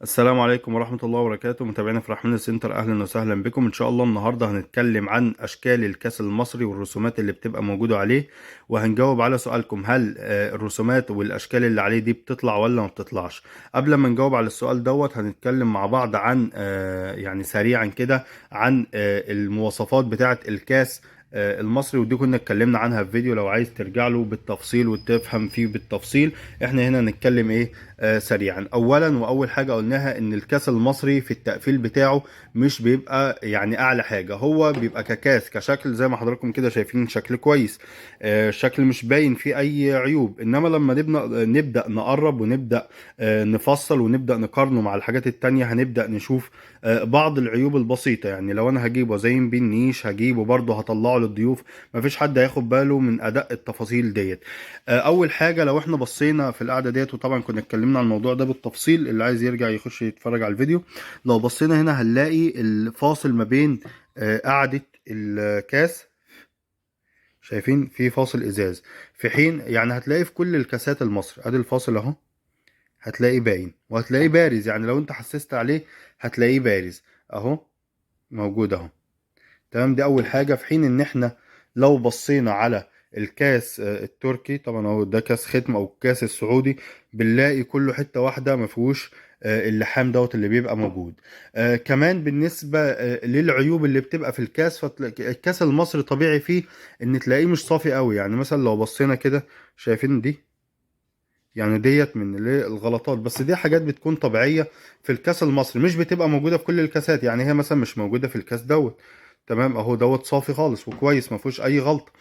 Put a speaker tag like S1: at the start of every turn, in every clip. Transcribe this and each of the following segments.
S1: السلام عليكم ورحمة الله وبركاته، متابعينا في رحمن سنتر. أهلا وسهلا بكم. إن شاء الله النهاردة هنتكلم عن أشكال الكاس المصري والرسومات اللي بتبقى موجودة عليه، وهنجاوب على سؤالكم: هل الرسومات والأشكال اللي عليه دي بتطلع ولا ما بتطلعش؟ قبل ما نجاوب على السؤال دوت هنتكلم مع بعض عن يعني سريعا كده عن المواصفات بتاعة الكاس المصري، ودي كنا اتكلمنا عنها في فيديو، لو عايز ترجع له بالتفصيل وتفهم فيه بالتفصيل. احنا هنا نتكلم ايه سريعا. اولا واول حاجه قلناها ان الكاس المصري في التقفيل بتاعه مش بيبقى يعني اعلى حاجه، هو بيبقى ككاس كشكل زي ما حضراتكم كده شايفين، شكل كويس، شكل مش باين فيه اي عيوب. انما لما نبدا نقرب ونبدا نفصل ونبدا نقارنه مع الحاجات التانية، هنبدا نشوف بعض العيوب البسيطه. يعني لو انا هجيبه وازين بيه النيش، هجيبه برضه هطلعه للضيوف، مفيش حد هياخد باله من اداء التفاصيل ديت. اول حاجه لو احنا بصينا في القعده ديت، وطبعا كنا اتكلمنا عن الموضوع ده بالتفصيل، اللي عايز يرجع يخش يتفرج على الفيديو. لو بصينا هنا هنلاقي الفاصل ما بين قاعده الكاس، شايفين في فاصل ازاز، في حين يعني هتلاقي في كل الكاسات المصري ادي الفاصل اهو، هتلاقيه باين وهتلاقيه بارز. يعني لو انت حسست عليه هتلاقيه بارز اهو، موجود اهو. تمام، دي اول حاجه. في حين ان احنا لو بصينا على الكاس التركي، طبعا هو ده كاس ختم، او الكاس السعودي، بنلاقي كله حته واحده ما فيهوش اللحام دوت اللي بيبقى موجود. كمان بالنسبه للعيوب اللي بتبقى في الكاس، فالكاس المصري طبيعي فيه ان تلاقيه مش صافي قوي. يعني مثلا لو بصينا كده شايفين دي، يعني ديت من اللي الغلطات، بس دي حاجات بتكون طبيعية في الكاس المصري، مش بتبقى موجودة في كل الكاسات. يعني هي مثلا مش موجودة في الكاس دوت. تمام اهو، دوت صافي خالص وكويس ما فيهوش اي غلطة.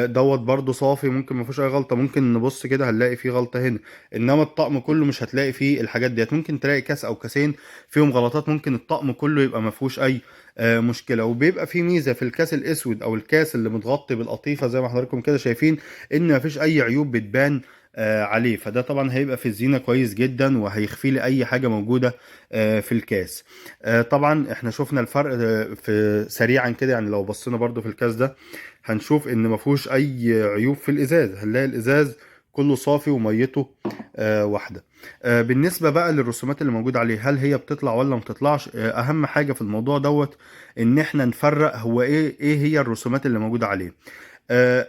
S1: دوت برضو صافي، ممكن ما فيهوش اي غلطة، ممكن نبص كده هنلاقي فيه غلطة هنا. انما الطقم كله مش هتلاقي فيه الحاجات ديت. ممكن تلاقي كاس او كاسين فيهم غلطات، ممكن الطقم كله يبقى ما فيهوش اي مشكلة. وبيبقى في ميزة في الكاس الاسود او الكاس اللي متغطي بالقطيفة زي ما حضراتكم كده شايفين، ان ما فيش اي عيوب بتبان عليه. فده طبعا هيبقى في الزينة كويس جدا، وهيخفي لي اي حاجة موجودة في الكاس. طبعا احنا شفنا الفرق في سريعا كده. يعني لو بصينا برضو في الكاس ده هنشوف ان ما فيهوش اي عيوب في الازاز، هنلاقي الازاز كله صافي وميته واحدة. بالنسبة بقى للرسومات اللي موجودة عليه، هل هي بتطلع ولا ما بتطلعش؟ اهم حاجة في الموضوع دوت ان احنا نفرق هو ايه هي الرسومات اللي موجودة عليه.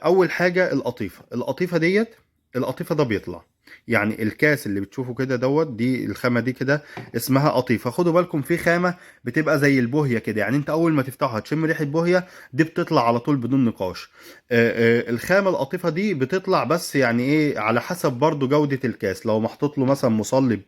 S1: اول حاجه القطيفه ديت، القطيفه ده بيطلع. يعني الكاس اللي بتشوفه كده دوت، دي الخامه دي كده اسمها قطيفه. خدوا بالكم في خامه بتبقى زي البوهيه كده، يعني انت اول ما تفتحها تشم ريحه بوهيه، دي بتطلع على طول بدون نقاش. الخامه القطيفه دي بتطلع، بس يعني ايه، على حسب برضو جوده الكاس. لو محطوط له مثلا مصلب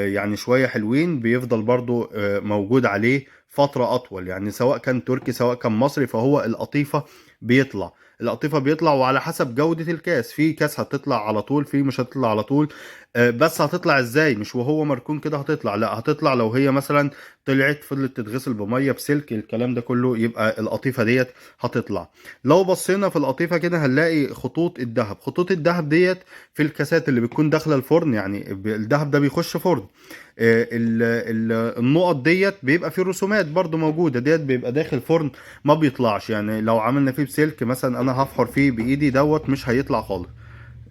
S1: يعني شويه حلوين، بيفضل برضو موجود عليه فتره اطول. يعني سواء كان تركي سواء كان مصري، فهو القطيفه بيطلع. القطيفة بيطلع، وعلى حسب جودة الكاس. في كاس هتطلع على طول، في مش هتطلع على طول. بس هتطلع ازاي؟ مش وهو مركون كده هتطلع، لا، هتطلع لو هي مثلا طلعت فضلت تتغسل بمية بسلك، الكلام ده كله، يبقى القطيفة ديت هتطلع. لو بصينا في القطيفة كده هنلاقي خطوط الذهب. خطوط الذهب ديت في الكاسات اللي بتكون داخلة الفرن، يعني الذهب ده بيخش فرن. النقط ديت بيبقى فيه رسومات برضو موجودة، ديت بيبقى داخل فرن ما بيطلعش. يعني لو عملنا فيه بسلك مثلا، انا هفحر فيه بايدي دوت مش هيطلع خالص،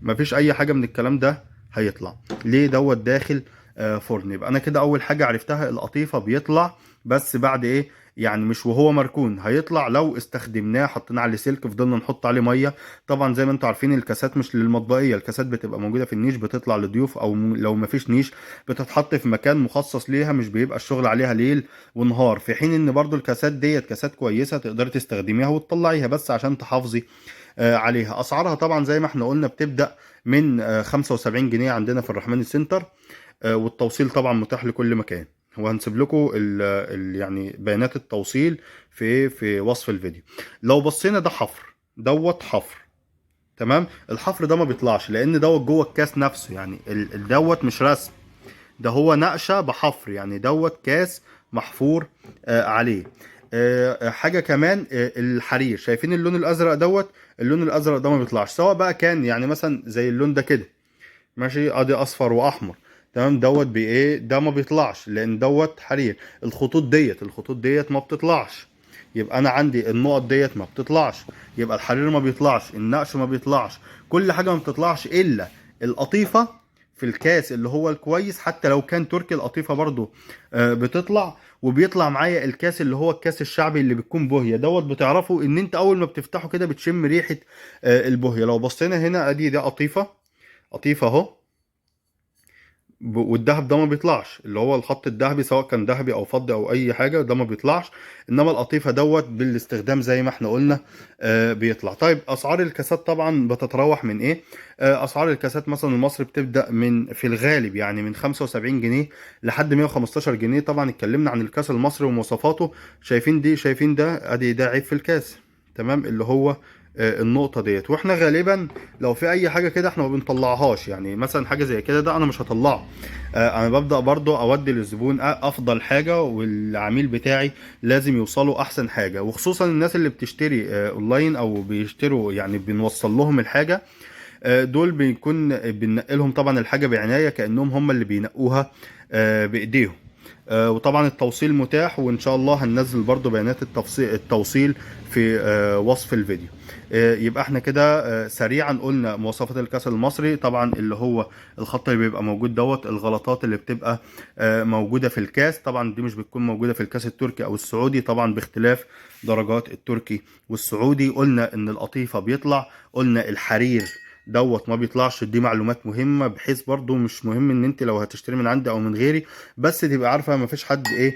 S1: مفيش اي حاجه من الكلام ده هيطلع. ليه؟ دوت داخل فرن. يبقى انا كده اول حاجه عرفتها، القطيفه بيطلع، بس بعد ايه؟ يعني مش وهو مركون. هيطلع لو استخدمناه، حطينا عليه سلك، فضلنا نحط عليه ميه. طبعا زي ما انتم عارفين الكاسات مش للمطبخيه، الكاسات بتبقى موجوده في النيش، بتطلع لضيوف، او لو مفيش نيش بتتحط في مكان مخصص ليها، مش بيبقى الشغل عليها ليل ونهار. في حين ان برضو الكاسات ديت كاسات كويسه، تقدري تستخدميها وتطلعيها، بس عشان تحافظي عليها. اسعارها طبعا زي ما احنا قلنا بتبدأ من 75 جنيه عندنا في الرحمن سنتر، والتوصيل طبعا متاح لكل مكان. وهنسيب لكم يعني بيانات التوصيل في وصف الفيديو. لو بصينا ده حفر، دوت حفر. تمام، الحفر ده ما بيطلعش لان دوت جوه الكاس نفسه. يعني دوت مش رسم، ده هو نقشة بحفر. يعني دوت كاس محفور عليه. حاجة كمان، الحرير، شايفين اللون الأزرق دوت؟ اللون الأزرق ده ما بيطلعش، سواء بقى كان يعني مثلا زي اللون ده كده، ماشي، ادي اصفر واحمر. تمام، دوت بايه؟ ده ما بيطلعش لان دوت حرير. الخطوط ديت ما بتطلعش. يبقى انا عندي النقط ديت ما بتطلعش، يبقى الحرير ما بيطلعش، النقش ما بيطلعش، كل حاجة ما بتطلعش الا القطيفة في الكاس اللي هو الكويس، حتى لو كان تركي القطيفه برضو بتطلع. وبيطلع معايا الكاس اللي هو الكاس الشعبي اللي بتكون بوهيه دوت. بتعرفوا ان انت اول ما بتفتحه كده بتشم ريحه البوهيه. لو بصينا هنا ادي ده قطيفه، قطيفه اهو، والدهب ده ما بيطلعش، اللي هو الخط الذهبي سواء كان ذهبي او فضي او اي حاجه ده ما بيطلعش. انما القطيفه دوت بالاستخدام زي ما احنا قلنا بيطلع. طيب اسعار الكاسات طبعا بتتراوح من ايه؟ اسعار الكاسات مثلا المصري بتبدا من في الغالب يعني من 75 جنيه لحد 115 جنيه. طبعا اتكلمنا عن الكاس المصري ومواصفاته. شايفين دي، شايفين ده، ادي ده عيب في الكاس، تمام، اللي هو النقطه ديت. واحنا غالبا لو في اي حاجه كده احنا ما بنطلعهاش، يعني مثلا حاجه زي كده ده انا مش هطلعه. انا ببدا برضو اودي للزبون افضل حاجه، والعميل بتاعي لازم يوصله احسن حاجه. وخصوصا الناس اللي بتشتري اونلاين او بيشتروا، يعني بنوصل لهم الحاجه، دول بيكون بننقلهم طبعا الحاجه بعنايه كانهم هم اللي بينقوها بايديهم. وطبعا التوصيل متاح، وان شاء الله هننزل برضو بيانات التوصيل في وصف الفيديو. يبقى احنا كده سريعا قلنا مواصفات الكاس المصري. طبعا اللي هو الخط اللي بيبقى موجود دوت، الغلطات اللي بتبقى موجودة في الكاس، طبعا دي مش بتكون موجودة في الكاس التركي او السعودي، طبعا باختلاف درجات التركي والسعودي. قلنا ان القطيفة بيطلع، قلنا الحرير دوت ما بيطلعش. دي معلومات مهمة، بحيث برضو مش مهم ان انت لو هتشتري من عندي او من غيري، بس تبقى عارفة ما فيش حد ايه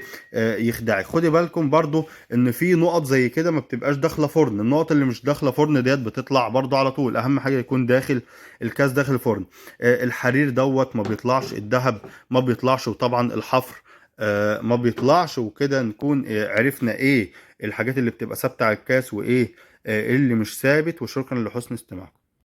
S1: يخدعك. خدي بالكم برضو ان في نقط زي كده ما بتبقاش داخلة فرن. النقط اللي مش داخلة فرن ديت بتطلع برضو على طول. اهم حاجة يكون داخل الكاس داخل الفرن. الحرير دوت ما بيطلعش، الذهب ما بيطلعش، وطبعا الحفر ما بيطلعش. وكده نكون عرفنا ايه الحاجات اللي بتبقى ثابتة على الكاس وايه اللي مش ثابت. وشكرا لحسن استماعكم.